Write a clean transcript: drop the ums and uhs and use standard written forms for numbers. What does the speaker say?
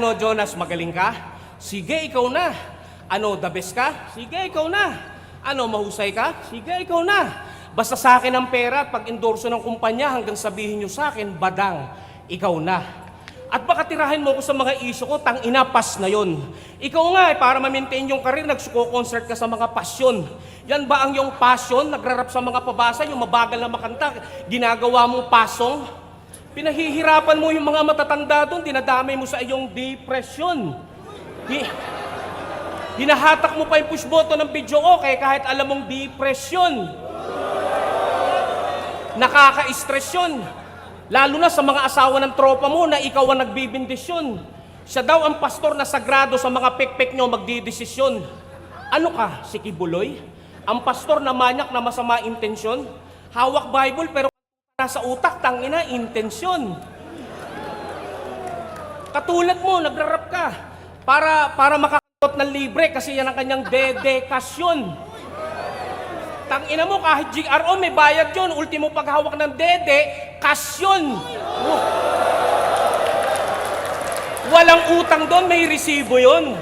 Ano, Jonas, magaling ka? Sige, ikaw na. Ano, the best ka? Sige, ikaw na. Ano, mahusay ka? Sige, ikaw na. Basta sa akin ang pera at pag-endorso ng kumpanya hanggang sabihin nyo sa akin, badang, ikaw na. At baka tirahin mo ko sa mga isyo ko, tang-ina, pas na yon. Ikaw nga, para ma-maintain yung karir, nagsuko-concert ka sa mga pasyon. Yan ba ang yung passion? Nagrarap sa mga pabasa, yung mabagal na makanta, ginagawa mong pasong? Pinahihirapan mo yung mga matatanda doon, dinadamay mo sa iyong depression. Hinahatak mo pa yung push button ng video okay kahit alam mong depression. Nakaka-stress yun. Lalo na sa mga asawa ng tropa mo na ikaw ang nagbibindisyon. Siya daw ang pastor na sagrado sa mga pekpek nyo magdidesisyon. Ano ka, si Kibuloy? Ang pastor na manyak na masama intensyon? Hawak Bible pero nasa utak, tangina, intensyon. Katulad mo, nagrarap ka para makakantot ng libre kasi yan ang kanyang dedekasyon. Tangina mo, kahit GRO may bayad yun. Ultimo paghawak ng dede, kasyon. Walang utang doon, may resibo yun.